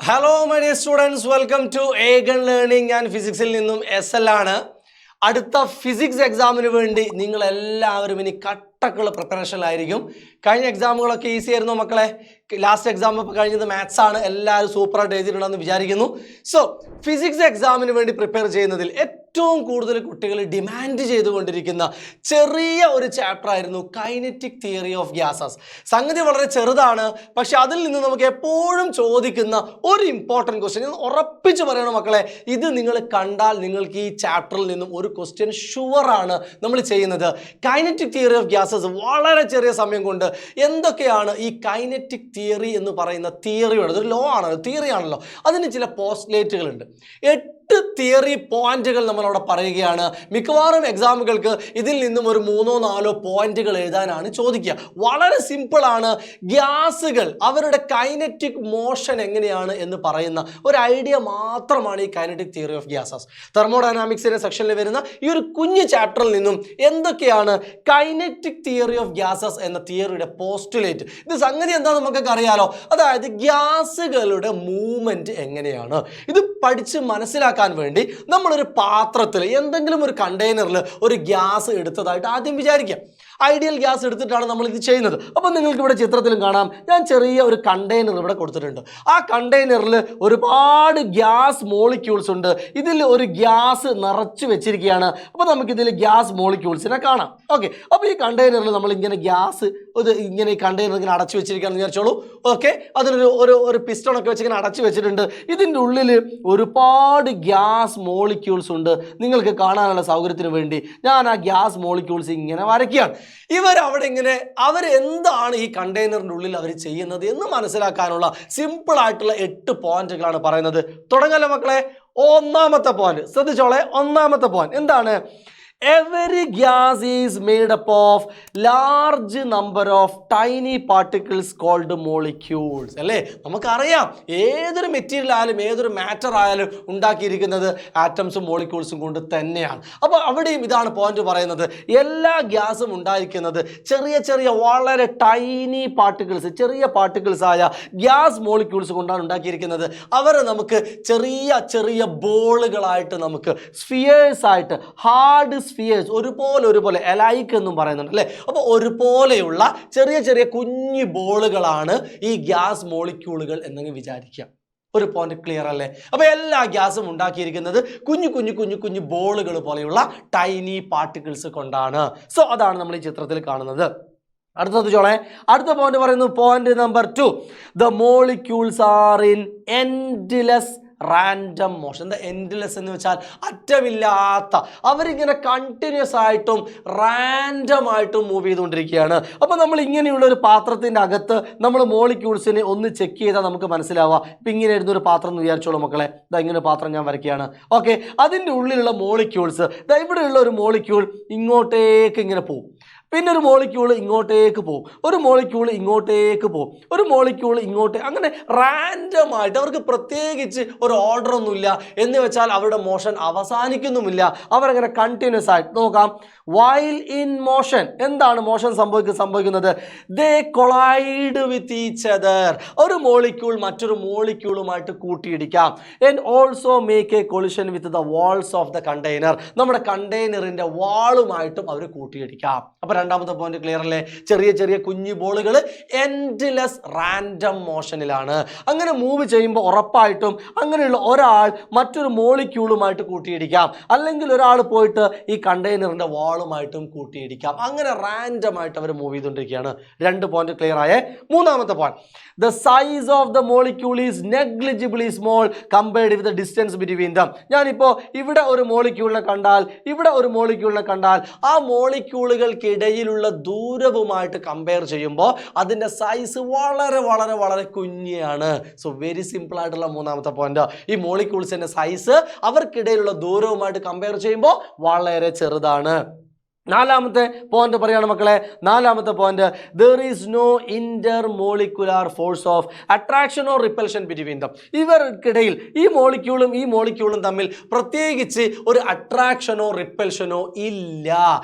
Hello my dear students, welcome to Aegon Learning. ഞാൻ ഫിസിക്സിൽ നിന്നും SL ആണ്. അടുത്ത ഫിസിക്സ് എക്സാമിന് വേണ്ടി നിങ്ങൾ എല്ലാവരും ഇനി കട്ടക്കുള്ള പ്രിപ്പറേഷനിലായിരിക്കും. കഴിഞ്ഞ എക്സാമുകളൊക്കെ ഈസി ആയിരുന്നു മക്കളെ. ലാസ്റ്റ് എക്സാം ഇപ്പോൾ കഴിഞ്ഞത് മാത്സ് ആണ്. എല്ലാവരും സൂപ്പറായിട്ട് എഴുതിയിട്ടുണ്ടെന്ന് വിചാരിക്കുന്നു. സോ ഫിസിക്സ് എക്സാമിന് വേണ്ടി പ്രിപ്പയർ ചെയ്യുന്നതിൽ ഏറ്റവും കൂടുതൽ കുട്ടികൾ ഡിമാൻഡ് ചെയ്തുകൊണ്ടിരിക്കുന്ന ചെറിയ ഒരു ചാപ്റ്റർ ആയിരുന്നു കൈനറ്റിക് തിയറി ഓഫ് ഗ്യാസസ്. സംഗതി വളരെ ചെറുതാണ്, പക്ഷെ അതിൽ നിന്ന് നമുക്ക് എപ്പോഴും ചോദിക്കുന്ന ഒരു ഇമ്പോർട്ടൻറ്റ് ക്വസ്റ്റ്യൻ ഉറപ്പിച്ച് പറയണം മക്കളെ. ഇത് നിങ്ങൾ കണ്ടാൽ നിങ്ങൾക്ക് ഈ ചാപ്റ്ററിൽ നിന്നും ഒരു ക്വസ്റ്റ്യൻ ഷുവറാണ് നമ്മൾ ചെയ്യുന്നത്. കൈനറ്റിക് തിയറി ഓഫ് ഗ്യാസസ് വളരെ ചെറിയ സമയം കൊണ്ട് എന്തൊക്കെയാണ് ഈ കൈനറ്റിക് തിയറി എന്ന് പറയുന്ന തിയറിയുടെ, അതൊരു ലോ ആണല്ലോ, തിയറി ആണല്ലോ, അതിന് ചില പോസ്റ്റ്ലേറ്റുകളുണ്ട്. 8 തിയറി പോയിന്റുകൾ നമ്മളവിടെ പറയുകയാണ്. മിക്കവാറും എക്സാമുകൾക്ക് ഇതിൽ നിന്നും ഒരു 3-4 പോയിന്റുകൾ എഴുതാനാണ് ചോദിക്കുക. വളരെ സിമ്പിളാണ്. ഗ്യാസുകൾ അവരുടെ കൈനറ്റിക് മോഷൻ എങ്ങനെയാണ് എന്ന് പറയുന്ന ഒരു ഐഡിയ മാത്രമാണ് ഈ കൈനറ്റിക് തിയറി ഓഫ് ഗ്യാസസ്. തെർമോഡൈനാമിക്സിന്റെ സെക്ഷനിൽ വരുന്ന ഈ ഒരു കുഞ്ഞു ചാപ്റ്ററിൽ നിന്നും എന്തൊക്കെയാണ് കൈനറ്റിക് തിയറി ഓഫ് ഗ്യാസസ് എന്ന തിയറിയുടെ പോസ്റ്റുലേറ്റ്. ഇത് സംഗതി എന്താ നമുക്കൊക്കെ അറിയാലോ. അതായത് ഗ്യാസുകളുടെ മൂവ്മെന്റ് എങ്ങനെയാണ്. ഇത് പഠിച്ച് മനസ്സിലാക്കാൻ വേണ്ടി നമ്മളൊരു പാത്രത്തിൽ, എന്തെങ്കിലും ഒരു കണ്ടെയ്നറിൽ ഒരു ഗ്യാസ് എടുത്തതായിട്ട് ആദ്യം വിചാരിക്കാം. ഐഡിയൽ ഗ്യാസ് എടുത്തിട്ടാണ് നമ്മൾ ഇത് ചെയ്യുന്നത്. അപ്പോൾ നിങ്ങൾക്ക് ഇവിടെ ചിത്രത്തിലും കാണാം, ഞാൻ ചെറിയ ഒരു കണ്ടെയ്നർ ഇവിടെ കൊടുത്തിട്ടുണ്ട്. ആ കണ്ടെയ്നറിൽ ഒരുപാട് ഗ്യാസ് മോളിക്യൂൾസ് ഉണ്ട്. ഇതിൽ ഒരു ഗ്യാസ് നിറച്ച് വെച്ചിരിക്കുകയാണ്. അപ്പോൾ നമുക്കിതിൽ ഗ്യാസ് മോളിക്യൂൾസിനെ കാണാം. ഓക്കെ, അപ്പോൾ ഈ കണ്ടെയ്നറിൽ നമ്മൾ ഇങ്ങനെ ഗ്യാസ് ഇങ്ങനെ ഈ കണ്ടെയ്നർ ഇങ്ങനെ അടച്ചു വെച്ചിരിക്കുകയാണെന്ന് വിചാരിച്ചോളൂ. ഓക്കെ, അതിനൊരു ഒരു പിസ്റ്റണൊക്കെ വെച്ച് ഇങ്ങനെ അടച്ചു വെച്ചിട്ടുണ്ട്. ഇതിൻ്റെ ഉള്ളിൽ ഒരുപാട് ഗ്യാസ് മോളിക്യൂൾസ് ഉണ്ട്. നിങ്ങൾക്ക് കാണാനുള്ള സൗകര്യത്തിന് വേണ്ടി ഞാൻ ആ ഗ്യാസ് മോളിക്യൂൾസ് ഇങ്ങനെ വരയ്ക്കുകയാണ്. ഇവരവിടെ ഇങ്ങനെ അവരെന്താണ് ഈ കണ്ടെയ്നറിൻ്റെ ഉള്ളിൽ അവർ ചെയ്യുന്നത് എന്ന് മനസ്സിലാക്കാനുള്ള സിമ്പിൾ ആയിട്ടുള്ള 8 പോയിന്റുകളാണ് പറയുന്നത്. തുടങ്ങല്ലോ മക്കളെ. ഒന്നാമത്തെ പോയിന്റ് ശ്രദ്ധിച്ചോളെ. ഒന്നാമത്തെ പോയിന്റ് എന്താണ്? Every gas is made up of large number of tiny particles called molecules. അല്ലേ, നമുക്കറിയാം ഏതൊരു മെറ്റീരിയൽ ആയാലും ഏതൊരു മാറ്റർ ആയാലും ഉണ്ടാക്കിയിരിക്കുന്നത് ആറ്റംസും മോളിക്യൂൾസും കൊണ്ട് തന്നെയാണ്. അപ്പോൾ അവിടെയും ഇതാണ് പോയിന്റ് പറയുന്നത്. എല്ലാ ഗ്യാസും ഉണ്ടായിരിക്കുന്നത് ചെറിയ ചെറിയ വളരെ ടൈനി പാർട്ടിക്കിൾസ്, ചെറിയ പാർട്ടിക്കിൾസ് ആയ ഗ്യാസ് മോളിക്യൂൾസ് കൊണ്ടാണ് ഉണ്ടാക്കിയിരിക്കുന്നത്. അവരെ നമുക്ക് ചെറിയ ചെറിയ ബോളുകളായിട്ട്, നമുക്ക് സ്ഫിയേഴ്സ് ആയിട്ട്, ഹാർഡ് സ്ഫിയേഴ്സ്, ഒരുപോലെ എലൈക്ക് എന്നും പറയുന്നുണ്ട് അല്ലേ. അപ്പോൾ ഒരുപോലെയുള്ള ചെറിയ ചെറിയ കുഞ്ഞു ബോളുകളാണ് ഈ ഗ്യാസ് മോളിക്യൂളുകൾ എന്നങ്ങ് വിചാരിക്കുക. ഒരു പോയിന്റ് ക്ലിയർ അല്ലേ? അപ്പോൾ എല്ലാ ഗ്യാസും ഉണ്ടാക്കിയിരിക്കുന്നത് കുഞ്ഞു കുഞ്ഞു കുഞ്ഞു കുഞ്ഞു ബോളുകൾ പോലെയുള്ള ടൈനി പാർട്ടിക്കിൾസ് കൊണ്ടാണ്. സോ അതാണ് നമ്മൾ ഈ ചിത്രത്തിൽ കാണുന്നത്. അടുത്തത് ചോളെ. അടുത്ത പോയിന്റ് പറയുന്നു point number 2. The molecules are in endless random motion. എന്താ എൻഡ്ലെസ് എന്ന് വെച്ചാൽ അറ്റമില്ലാത്ത, അവരിങ്ങനെ കണ്ടിന്യൂസ് ആയിട്ടും റാൻഡം ആയിട്ടും മൂവ് ചെയ്തുകൊണ്ടിരിക്കുകയാണ്. അപ്പോൾ നമ്മൾ ഇങ്ങനെയുള്ള ഒരു പാത്രത്തിൻ്റെ അകത്ത് നമ്മൾ മോളിക്യൂൾസിനെ ഒന്ന് ചെക്ക് ചെയ്താൽ നമുക്ക് മനസ്സിലാവുക. ഇപ്പം ഇങ്ങനെ ഇരുന്നൊരു പാത്രം എന്ന് വിചാരിച്ചോളൂ മക്കളെ. ഇതാ ഇങ്ങനെ പാത്രം ഞാൻ വരയ്ക്കുകയാണ്. ഓക്കെ, അതിൻ്റെ ഉള്ളിലുള്ള മോളിക്യൂൾസ്, ഇവിടെയുള്ള ഒരു മോളിക്യൂൾ ഇങ്ങോട്ടേക്ക് ഇങ്ങനെ പോകും, പിന്നെ ഒരു മോളിക്യൂൾ ഇങ്ങോട്ടേക്ക് പോകും, ഒരു മോളിക്യൂൾ ഇങ്ങോട്ടേക്ക് പോകും, ഒരു മോളിക്യൂൾ ഇങ്ങോട്ട്, അങ്ങനെ റാൻഡമായിട്ട്. അവർക്ക് പ്രത്യേകിച്ച് ഒരു ഓർഡർ ഒന്നുമില്ല എന്ന് വെച്ചാൽ അവരുടെ മോഷൻ അവസാനിക്കുന്നുമില്ല. അവരങ്ങനെ കണ്ടിന്യൂസ് ആയിട്ട്. നോക്കാം, വൈൽ ഇൻ മോഷൻ എന്താണ് മോഷൻ സംഭവിക്കുന്നത്? They collide with each other. ഒരു മോളിക്യൂൾ മറ്റൊരു മോളിക്യൂളുമായിട്ട് കൂട്ടിയിടിക്കാം. And also make a collision with the walls of the container. നമ്മുടെ കണ്ടെയ്നറിൻ്റെ വാളുമായിട്ടും അവർ കൂട്ടിയിടിക്കാം. അപ്പോൾ രണ്ടാമത്തെ പോയിന്റ് ക്ലിയർ അല്ലേ? ചെറിയ ചെറിയ കുഞ്ഞു ബോളുകൾ എൻഡ്ലെസ് റാൻഡം മോഷനിലാണ്. അങ്ങനെ മൂവ് ചെയ്യുമ്പോൾ ഉറപ്പായിട്ടും അങ്ങനെയുള്ള ഒരാൾ മറ്റൊരു മോളിക്യൂളുമായിട്ട് കൂട്ടിയിടിക്കാം, അല്ലെങ്കിൽ ഒരാൾ പോയിട്ട് ഈ കണ്ടെയ്നറിൻ്റെ വാളുമായിട്ടും കൂട്ടിയിടിക്കാം. അങ്ങനെ റാൻഡമായിട്ട് അവർ മൂവ് ചെയ്തുകൊണ്ടിരിക്കുകയാണ്. 2 പോയിന്റ് ക്ലിയർ ആയേ. മൂന്നാമത്തെ point, the size of the molecule is negligibly small compared with the distance between them. ഞാനിപ്പോൾ ഇവിടെ ഒരു മോളിക്യൂളിനെ കണ്ടാൽ, ഇവിടെ ഒരു മോളിക്യൂളിനെ കണ്ടാൽ, ആ മോളിക്യൂളുകൾക്കിടയിലുള്ള ദൂരവുമായിട്ട് കമ്പയർ ചെയ്യുമ്പോൾ അതിൻ്റെ സൈസ് വളരെ വളരെ വളരെ കുഞ്ഞാണ്. സോ വെരി സിമ്പിൾ ആയിട്ടുള്ള മൂന്നാമത്തെ പോയിന്റ്, ഈ മോളിക്യൂൾസിൻ്റെ സൈസ് അവർക്കിടയിലുള്ള ദൂരവുമായിട്ട് കമ്പയർ ചെയ്യുമ്പോൾ വളരെ ചെറുതാണ്. നാലാമത്തെ പോയിന്റ് പറയാണ് മക്കളെ. നാലാമത്തെ point, there is no intermolecular force of attraction or repulsion between them. ഇവർക്കിടയിൽ ഈ മോളിക്യൂളും തമ്മിൽ പ്രത്യേകിച്ച് ഒരു അട്രാക്ഷനോ റിപ്പൽഷനോ ഇല്ല.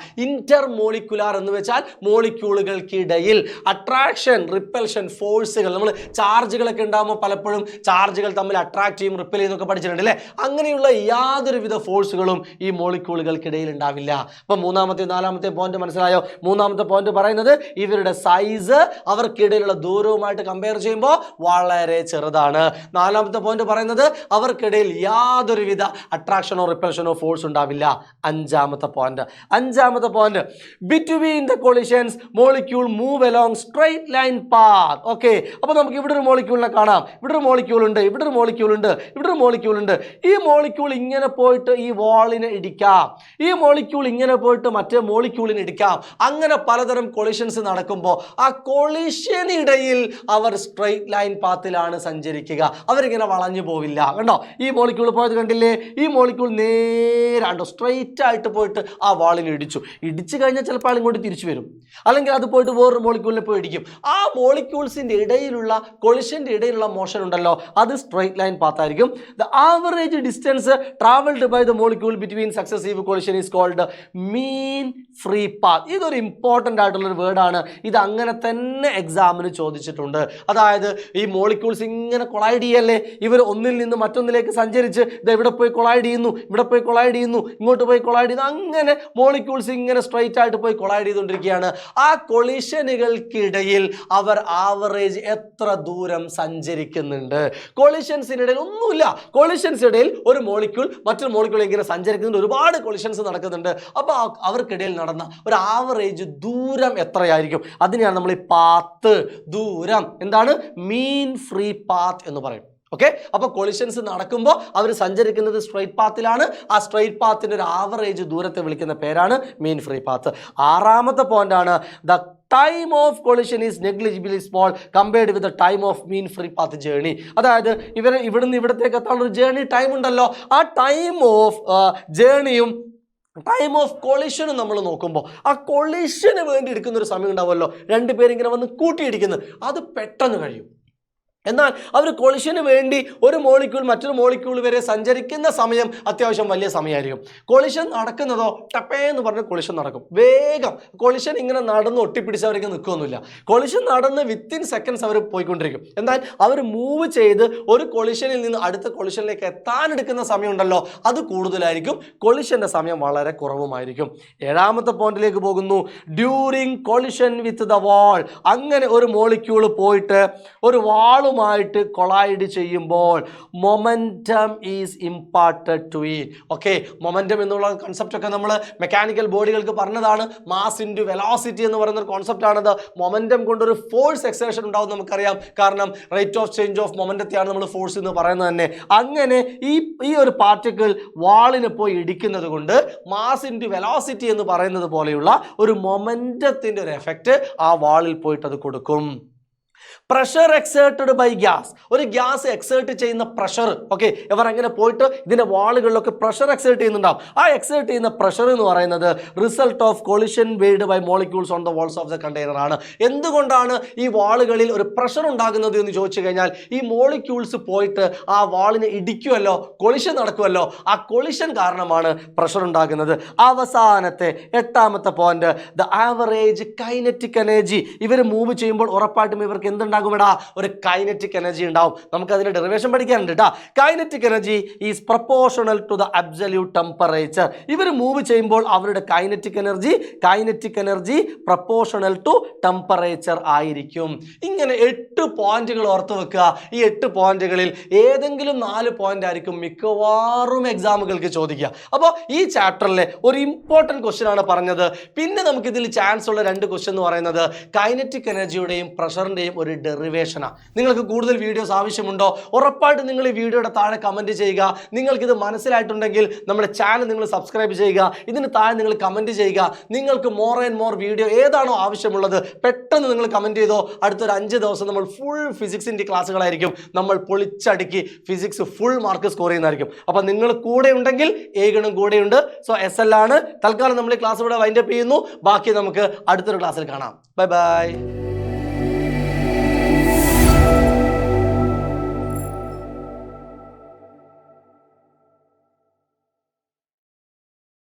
ഇന്റർമോളിക്കുലാർ എന്ന് വെച്ചാൽ മോളിക്യൂളുകൾക്കിടയിൽ അട്രാക്ഷൻ റിപ്പൽഷൻ ഫോഴ്സുകൾ, നമ്മൾ ചാർജുകളൊക്കെ ഉണ്ടാകുമ്പോൾ പലപ്പോഴും ചാർജുകൾ തമ്മിൽ അട്രാക്ട് ചെയ്യും റിപ്പൽ ചെയ്യുന്നൊക്കെ പഠിച്ചിട്ടുണ്ട് അല്ലേ. അങ്ങനെയുള്ള യാതൊരുവിധ ഫോഴ്സുകളും ഈ മോളിക്യൂളുകൾക്കിടയിൽ ഉണ്ടാവില്ല. അപ്പം മൂന്നാമത്തെ നാലാമത്തെ പോയിന്റ് മനസ്സിലായോ? മൂന്നാമത്തെ പോയിന്റ് പറയുന്നത് ഇവരുടെ സൈസ് അവർക്കിടയിലുള്ള ദൂരവുമായിട്ട് കമ്പയർ ചെയ്യുമ്പോൾ വളരെ ചെറുതാണ്. നാലാമത്തെ പോയിന്റ് പറയുന്നത് അവർക്കിടയിൽ യാതൊരുവിധ അട്രാക്ഷനോ റിപ്പൽഷനോ ഫോഴ്സ് ഉണ്ടാവില്ല. അഞ്ചാമത്തെ point, between the collisions molecule move along straight line path. Okay, അപ്പൊ നമുക്ക് ഇവിടെ ഒരു മോളിക്യൂളിനെ കാണാം, ഇവിടെ ഒരു മോളിക്യൂൾ ഉണ്ട്, ഇവിടെ ഒരു മോളിക്യൂൾ ഉണ്ട്, ഇവിടെ ഒരു മോളിക്യൂൾ ഉണ്ട്. ഈ മോളിക്യൂൾ ഇങ്ങനെ പോയിട്ട് ഈ വാളിനെ ഇടിക്കാം, ഈ മോളിക്യൂൾ ഇങ്ങനെ പോയിട്ട് മറ്റേ മോളിക്യൂളിന് ഇടിക്കാം. അങ്ങനെ പലതരം കൊളിഷൻസ് നടക്കുമ്പോൾ ആ കൊളിഷനിടയിൽ അവർ സ്ട്രെയിറ്റ് ലൈൻ പാത്തിലാണ് സഞ്ചരിക്കുക. അവരിങ്ങനെ വളഞ്ഞു പോവില്ല. കണ്ടോ, ഈ മോളിക്യൂൾ പോയത് കണ്ടില്ലേ? ഈ മോളിക്യൂൾ നേരാണ്ടോ സ്ട്രെയിറ്റ് ആയിട്ട് പോയിട്ട് ആ വാളിൽ ഇടിച്ചു കഴിഞ്ഞാൽ ചിലപ്പോൾ ആൾ ഇങ്ങോട്ട് തിരിച്ചു വരും, അല്ലെങ്കിൽ അത് പോയിട്ട് വേറൊരു മോളിക്യൂളിനെ പോയി ഇടിക്കും. ആ മോളിക്യൂൾസിന്റെ ഇടയിലുള്ള കൊളിഷന്റെ ഇടയിലുള്ള മോഷൻ ഉണ്ടല്ലോ, അത് സ്ട്രെയിറ്റ് ലൈൻ പാത്തായിരിക്കും. The average distance travelled by the molecule between successive collision is called mean free path. ഇതൊരു ഇമ്പോർട്ടൻ്റ് ആയിട്ടുള്ളൊരു വേർഡാണ്. ഇത് അങ്ങനെ തന്നെ എക്സാമിന് ചോദിച്ചിട്ടുണ്ട്. അതായത് ഈ മോളിക്യൂൾസ് ഇങ്ങനെ കൊളൈഡ് ചെയ്യല്ലേ, ഇവർ ഒന്നിൽ നിന്ന് മറ്റൊന്നിലേക്ക് സഞ്ചരിച്ച് ഇത് ഇവിടെ പോയി കൊളൈഡ് ചെയ്യുന്നു, ഇവിടെ പോയി കൊളൈഡ് ചെയ്യുന്നു, ഇങ്ങോട്ട് പോയി കൊളൈഡ് ചെയ്യുന്നു. അങ്ങനെ മോളിക്യൂൾസ് ഇങ്ങനെ സ്ട്രൈറ്റ് ആയിട്ട് പോയി കൊളൈഡ് ചെയ്തുകൊണ്ടിരിക്കുകയാണ്. ആ കൊളിഷനുകൾക്കിടയിൽ അവർ ആവറേജ് എത്ര ദൂരം സഞ്ചരിക്കുന്നുണ്ട്? കൊളിഷൻസിനിടയിൽ ഒന്നുമില്ല. കൊളിഷൻസിനിടയിൽ ഒരു മോളിക്യൂൾ മറ്റൊരു മോളിക്യൂൾ ഇങ്ങനെ സഞ്ചരിക്കുന്നുണ്ട്, ഒരുപാട് കൊളിഷൻസ് നടക്കുന്നുണ്ട്. അപ്പോൾ അവർക്കിടയിൽ നടന്ന ഒരു ആവറേജ് ദൂരം എത്രയായിരിക്കും? അതിനെയാണ് നമ്മൾ ഈ പാത്ത്, ദൂരം, എന്താണ് മീൻ ഫ്രീ പാത്ത് എന്ന് പറയും. ഓക്കെ, അപ്പോൾ കൊളിഷൻസ് നടക്കുമ്പോൾ അവർ സഞ്ചരിക്കുന്നത് സ്ട്രെയിറ്റ് പാത്തിലാണ്. ആ സ്ട്രെയിറ്റ് പാത്തിൻ്റെ ഒരു ആവറേജ് ദൂരത്തെ വിളിക്കുന്ന പേരാണ് മീൻ ഫ്രീ പാത്ത്. ആറാമത്തെ പോയിന്റ് ആണ്, the time of collision is negligibly small compared with the time of mean free path journey. അതായത് ഇവിടുന്ന് ഇവിടത്തേക്ക് എത്താനുള്ള ഒരു ജേർണി ടൈം ഉണ്ടല്ലോ, ആ ടൈം ഓഫ് ജേർണിയും ടൈം ഓഫ് കൊളിഷനും നമ്മൾ നോക്കുമ്പോൾ ആ കൊളിഷന് വേണ്ടി എടുക്കുന്ന ഒരു സമയം ഉണ്ടാവുമല്ലോ, രണ്ടുപേരിങ്ങനെ വന്ന് കൂട്ടിയിടിക്കുന്നത്, അത് പെട്ടെന്ന് കഴിയും. എന്നാൽ അവർ കൊളിഷന് വേണ്ടി ഒരു മോളിക്യൂൾ മറ്റൊരു മോളിക്യൂൾ വരെ സഞ്ചരിക്കുന്ന സമയം അത്യാവശ്യം വലിയ സമയമായിരിക്കും. കൊളിഷൻ നടക്കുന്നതോ ടപ്പേന്ന് പറഞ്ഞ് കൊളിഷൻ നടക്കും വേഗം. കൊളിഷൻ ഇങ്ങനെ നടന്ന് ഒട്ടിപ്പിടിച്ച് അവർക്ക് നിൽക്കുകയൊന്നുമില്ല. കൊളിഷൻ നടന്ന് വിത്തിൻ സെക്കൻഡ്സ് അവർ പോയിക്കൊണ്ടിരിക്കും. എന്നാൽ അവർ മൂവ് ചെയ്ത് ഒരു കൊളിഷനിൽ നിന്ന് അടുത്ത കൊളിഷനിലേക്ക് എത്താനെടുക്കുന്ന സമയം ഉണ്ടല്ലോ, അത് കൂടുതലായിരിക്കും. കൊളിഷൻ്റെ സമയം വളരെ കുറവുമായിരിക്കും. ഏഴാമത്തെ പോയിന്റിലേക്ക് പോകുന്നു, during collision with the wall. അങ്ങനെ ഒരു മോളിക്യൂൾ പോയിട്ട് ഒരു വാളുമായിട്ട് കൊളൈഡ് ചെയ്യുമ്പോൾ momentum is imparted to it. Okay, momentum എന്നുള്ള കൺസെപ്റ്റ് ഒക്കെ നമ്മൾ മെക്കാനിക്കൽ ബോഡികൾക്ക് പറഞ്ഞതാണ്. മാസ് ഇൻറ്റു വെലോസിറ്റി എന്ന് പറയുന്ന ഒരു കോൺസെപ്റ്റ് ആണത്. മൊമെന്റം കൊണ്ടൊരു ഫോഴ്സ് എക്സേർഷൻ ഉണ്ടാവും നമുക്കറിയാം. കാരണം റേറ്റ് ഓഫ് ചേഞ്ച് ഓഫ് മൊമെന്റത്തെയാണ് നമ്മൾ ഫോഴ്സ് എന്ന് പറയുന്നത് തന്നെ. അങ്ങനെ ഈ ഒരു പാർട്ടിക്കിൾ വാളിന് പോയി ഇടിക്കുന്നത് കൊണ്ട് മാസ് ഇൻറ്റു വെലോസിറ്റി എന്ന് പറയുന്നത് പോലെയുള്ള ഒരു മൊമെന്റത്തിൻ്റെ ഒരു എഫക്റ്റ് ആ വാളിൽ പോയിട്ട് അത് കൊടുക്കും. Pressure exerted by gas. ഒരു ഗ്യാസ് എക്സേർട്ട് ചെയ്യുന്ന പ്രഷർ, ഓക്കെ, ഇവർ അങ്ങനെ പോയിട്ട് ഇതിൻ്റെ വാളുകളിലൊക്കെ പ്രഷർ എക്സേർട്ട് ചെയ്യുന്നുണ്ടാവും. ആ എക്സേർട്ട് ചെയ്യുന്ന പ്രഷർ എന്ന് പറയുന്നത് result of collision made by molecules on the walls of the container ആണ്. എന്തുകൊണ്ടാണ് ഈ വാളുകളിൽ ഒരു പ്രഷർ ഉണ്ടാകുന്നത് എന്ന് ചോദിച്ചു കഴിഞ്ഞാൽ, ഈ മോളിക്യൂൾസ് പോയിട്ട് ആ വാളിനെ ഇടിക്കുമല്ലോ, കൊളിഷൻ നടക്കുമല്ലോ, ആ കൊളിഷൻ കാരണമാണ് പ്രഷർ ഉണ്ടാകുന്നത്. അവസാനത്തെ എട്ടാമത്തെ point, the average kinetic energy. ഇവർ മൂവ് ചെയ്യുമ്പോൾ ഉറപ്പായിട്ടും ഇവർക്ക് എന്തുണ്ടാകും? ഇവിടെ ഒരു കൈനറ്റിക് എനർജി ഉണ്ടാവും. നമുക്ക് അതിന്റെ ഡെറിവേഷൻ പഠിക്കാനുണ്ട് കേട്ടോ. Kinetic energy is proportional to the absolute temperature. ഇവർ മൂവ് ചെയ്യുമ്പോൾ അവരുടെ kinetic energy proportional to temperature ആയിരിക്കും. ഇങ്ങനെ 8 പോയിന്റുകൾ ഓർത്ത് വെക്കുക. ഈ 8 പോയിന്റുകളിൽ ഏതെങ്കിലും 4 പോയിന്റ് ആയിരിക്കും മിക്കവാറും എക്സാമുകൾക്ക് ചോദിക്കുക. അപ്പോൾ ഈ ചാപ്റ്ററിലെ ഒരു ഇമ്പോർട്ടൻറ്റ് ക്വസ്റ്റ്യൻ ആണ് പറഞ്ഞത്. പിന്നെ നമുക്ക് ഇതിൽ ചാൻസ് ഉള്ള 2 ക്വസ്റ്റ്യൻ എന്ന് പറയുന്നത് കൈനറ്റിക് എനർജിയുടെയും പ്രഷറിന്റെയും ഒരു ഡെറിവേഷനാണ്. നിങ്ങൾക്ക് കൂടുതൽ വീഡിയോസ് ആവശ്യമുണ്ടോ? ഉറപ്പായിട്ടും നിങ്ങൾ ഈ വീഡിയോയുടെ താഴെ കമൻറ്റ് ചെയ്യുക. നിങ്ങൾക്കിത് മനസ്സിലായിട്ടുണ്ടെങ്കിൽ നമ്മുടെ ചാനൽ നിങ്ങൾ സബ്സ്ക്രൈബ് ചെയ്യുക. ഇതിന് താഴെ നിങ്ങൾ കമൻറ്റ് ചെയ്യുക. നിങ്ങൾക്ക് മോർ ആൻഡ് മോർ വീഡിയോ ഏതാണോ ആവശ്യമുള്ളത് പെട്ടെന്ന് നിങ്ങൾ കമൻറ്റ് ചെയ്തോ. അടുത്തൊരു 5 ദിവസം നമ്മൾ ഫുൾ ഫിസിക്സിൻ്റെ ക്ലാസ്സുകളായിരിക്കും. നമ്മൾ പൊളിച്ചടുക്കി ഫിസിക്സ് ഫുൾ മാർക്ക് സ്കോർ ചെയ്യുന്നതായിരിക്കും. അപ്പം നിങ്ങൾ കൂടെ ഉണ്ടെങ്കിൽ ഏകണം കൂടെയുണ്ട്. സോ SL ആണ്. തൽക്കാലം നമ്മൾ ഈ ക്ലാസ് ഇവിടെ വൈൻഡപ്പ് ചെയ്യുന്നു. ബാക്കി നമുക്ക് അടുത്തൊരു ക്ലാസ്സിൽ കാണാം. Bye bye.